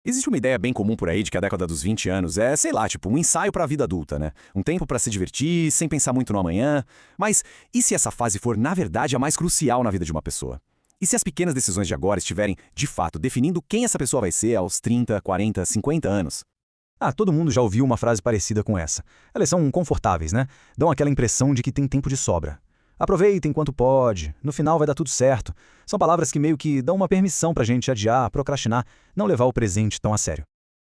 Existe uma ideia bem comum por aí de que a década dos 20 anos é, sei lá, tipo um ensaio para a vida adulta, né? Um tempo para se divertir, sem pensar muito no amanhã. Mas e se essa fase for, na verdade, a mais crucial na vida de uma pessoa? E se as pequenas decisões de agora estiverem, de fato, definindo quem essa pessoa vai ser aos 30, 40, 50 anos? Todo mundo já ouviu uma frase parecida com essa. Elas são confortáveis, né? Dão aquela impressão de que tem tempo de sobra. Aproveita enquanto pode, no final vai dar tudo certo. São palavras que meio que dão uma permissão pra gente adiar, procrastinar, não levar o presente tão a sério.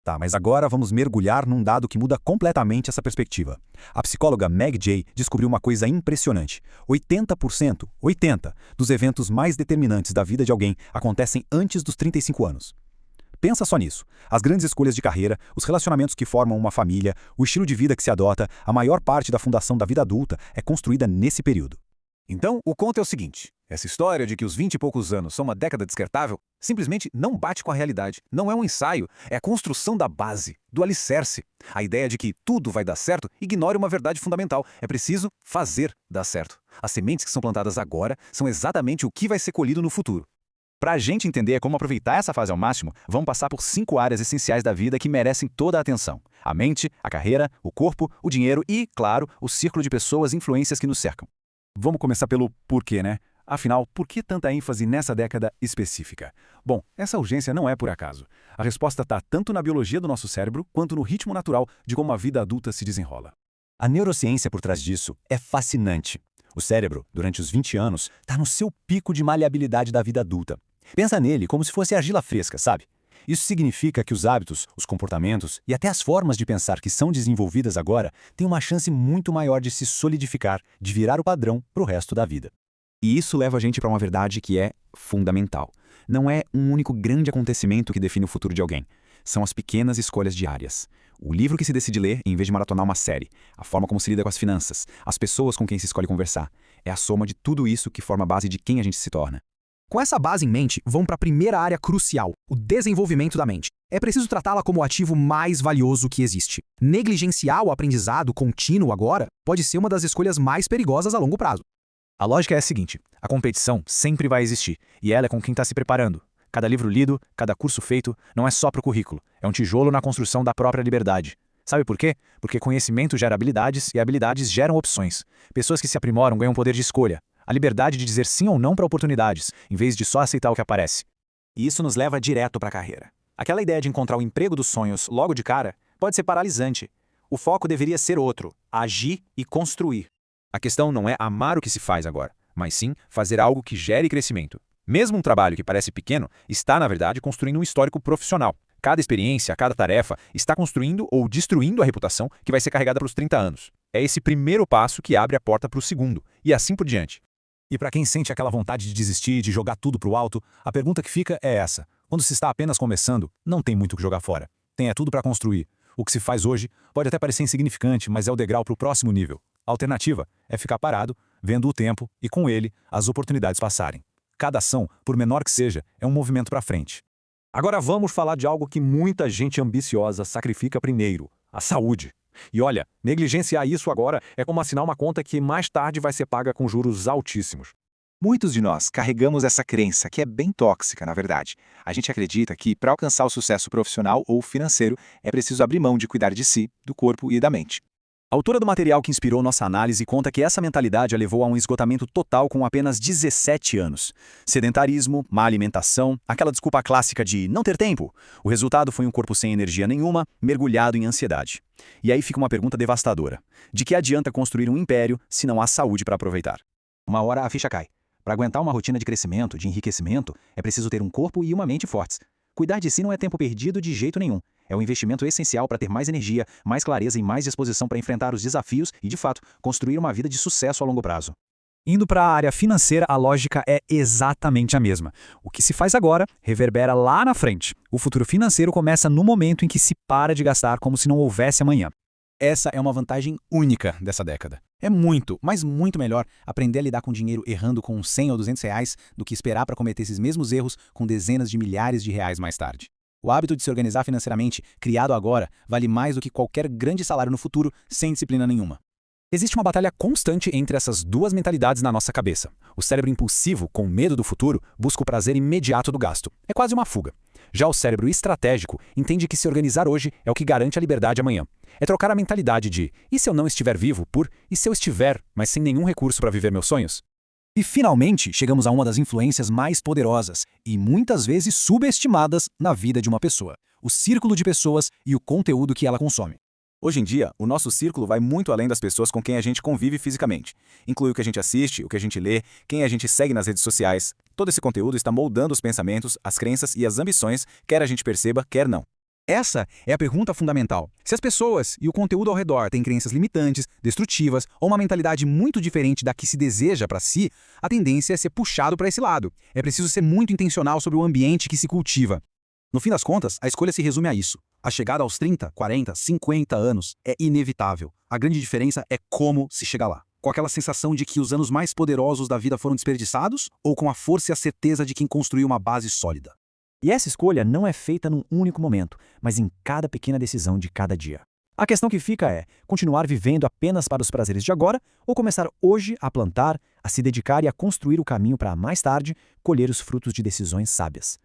Tá, mas agora vamos mergulhar num dado que muda completamente essa perspectiva. A psicóloga Meg Jay descobriu uma coisa impressionante. 80% dos eventos mais determinantes da vida de alguém acontecem antes dos 35 anos. Pensa só nisso. As grandes escolhas de carreira, os relacionamentos que formam uma família, o estilo de vida que se adota, a maior parte da fundação da vida adulta é construída nesse período. Então, o conto é o seguinte: essa história de que os 20 e poucos anos são uma década descartável simplesmente não bate com a realidade. Não é um ensaio, é a construção da base, do alicerce. A ideia de que tudo vai dar certo ignora uma verdade fundamental: é preciso fazer dar certo. As sementes que são plantadas agora são exatamente o que vai ser colhido no futuro. Para a gente entender como aproveitar essa fase ao máximo, vamos passar por 5 áreas essenciais da vida que merecem toda a atenção: a mente, a carreira, o corpo, o dinheiro e, claro, o círculo de pessoas e influências que nos cercam. Vamos começar pelo porquê, né? Afinal, por que tanta ênfase nessa década específica? Bom, essa urgência não é por acaso. A resposta está tanto na biologia do nosso cérebro quanto no ritmo natural de como a vida adulta se desenrola. A neurociência por trás disso é fascinante. O cérebro, durante os 20 anos, está no seu pico de maleabilidade da vida adulta. Pensa nele como se fosse argila fresca, sabe? Isso significa que os hábitos, os comportamentos e até as formas de pensar que são desenvolvidas agora têm uma chance muito maior de se solidificar, de virar o padrão para o resto da vida. E isso leva a gente para uma verdade que é fundamental. Não é um único grande acontecimento que define o futuro de alguém. São as pequenas escolhas diárias. O livro que se decide ler em vez de maratonar uma série. A forma como se lida com as finanças. As pessoas com quem se escolhe conversar. É a soma de tudo isso que forma a base de quem a gente se torna. Com essa base em mente, vamos para a primeira área crucial, o desenvolvimento da mente. É preciso tratá-la como o ativo mais valioso que existe. Negligenciar o aprendizado contínuo agora pode ser uma das escolhas mais perigosas a longo prazo. A lógica é a seguinte: a competição sempre vai existir, e ela é com quem está se preparando. Cada livro lido, cada curso feito, não é só para o currículo, é um tijolo na construção da própria liberdade. Sabe por quê? Porque conhecimento gera habilidades e habilidades geram opções. Pessoas que se aprimoram ganham poder de escolha. A liberdade de dizer sim ou não para oportunidades, em vez de só aceitar o que aparece. E isso nos leva direto para a carreira. Aquela ideia de encontrar o emprego dos sonhos logo de cara pode ser paralisante. O foco deveria ser outro: agir e construir. A questão não é amar o que se faz agora, mas sim fazer algo que gere crescimento. Mesmo um trabalho que parece pequeno está, na verdade, construindo um histórico profissional. Cada experiência, cada tarefa está construindo ou destruindo a reputação que vai ser carregada para os 30 anos. É esse primeiro passo que abre a porta para o segundo, e assim por diante. E para quem sente aquela vontade de desistir, de jogar tudo para o alto, a pergunta que fica é essa: quando se está apenas começando, não tem muito o que jogar fora. Tem tudo para construir. O que se faz hoje pode até parecer insignificante, mas é o degrau para o próximo nível. A alternativa é ficar parado, vendo o tempo e, com ele, as oportunidades passarem. Cada ação, por menor que seja, é um movimento para frente. Agora vamos falar de algo que muita gente ambiciosa sacrifica primeiro: a saúde. E olha, negligenciar isso agora é como assinar uma conta que mais tarde vai ser paga com juros altíssimos. Muitos de nós carregamos essa crença, que é bem tóxica, na verdade. A gente acredita que, para alcançar o sucesso profissional ou financeiro, é preciso abrir mão de cuidar de si, do corpo e da mente. A autora do material que inspirou nossa análise conta que essa mentalidade a levou a um esgotamento total com apenas 17 anos. Sedentarismo, má alimentação, aquela desculpa clássica de não ter tempo. O resultado foi um corpo sem energia nenhuma, mergulhado em ansiedade. E aí fica uma pergunta devastadora: de que adianta construir um império se não há saúde para aproveitar? Uma hora a ficha cai. Para aguentar uma rotina de crescimento, de enriquecimento, é preciso ter um corpo e uma mente fortes. Cuidar de si não é tempo perdido de jeito nenhum. É um investimento essencial para ter mais energia, mais clareza e mais disposição para enfrentar os desafios e, de fato, construir uma vida de sucesso a longo prazo. Indo para a área financeira, a lógica é exatamente a mesma. O que se faz agora reverbera lá na frente. O futuro financeiro começa no momento em que se para de gastar como se não houvesse amanhã. Essa é uma vantagem única dessa década. É muito, mas muito melhor aprender a lidar com dinheiro errando com 100 ou 200 reais do que esperar para cometer esses mesmos erros com dezenas de milhares de reais mais tarde. O hábito de se organizar financeiramente, criado agora, vale mais do que qualquer grande salário no futuro sem disciplina nenhuma. Existe uma batalha constante entre essas duas mentalidades na nossa cabeça. O cérebro impulsivo, com medo do futuro, busca o prazer imediato do gasto. É quase uma fuga. Já o cérebro estratégico entende que se organizar hoje é o que garante a liberdade amanhã. É trocar a mentalidade de "e se eu não estiver vivo?" por "e se eu estiver, mas sem nenhum recurso para viver meus sonhos?" E finalmente chegamos a uma das influências mais poderosas e muitas vezes subestimadas na vida de uma pessoa: o círculo de pessoas e o conteúdo que ela consome. Hoje em dia, o nosso círculo vai muito além das pessoas com quem a gente convive fisicamente. Inclui o que a gente assiste, o que a gente lê, quem a gente segue nas redes sociais. Todo esse conteúdo está moldando os pensamentos, as crenças e as ambições, quer a gente perceba, quer não. Essa é a pergunta fundamental. Se as pessoas e o conteúdo ao redor têm crenças limitantes, destrutivas ou uma mentalidade muito diferente da que se deseja para si, a tendência é ser puxado para esse lado. É preciso ser muito intencional sobre o ambiente que se cultiva. No fim das contas, a escolha se resume a isso. A chegada aos 30, 40, 50 anos é inevitável. A grande diferença é como se chega lá. Com aquela sensação de que os anos mais poderosos da vida foram desperdiçados ou com a força e a certeza de quem construiu uma base sólida. E essa escolha não é feita num único momento, mas em cada pequena decisão de cada dia. A questão que fica é continuar vivendo apenas para os prazeres de agora ou começar hoje a plantar, a se dedicar e a construir o caminho para mais tarde colher os frutos de decisões sábias.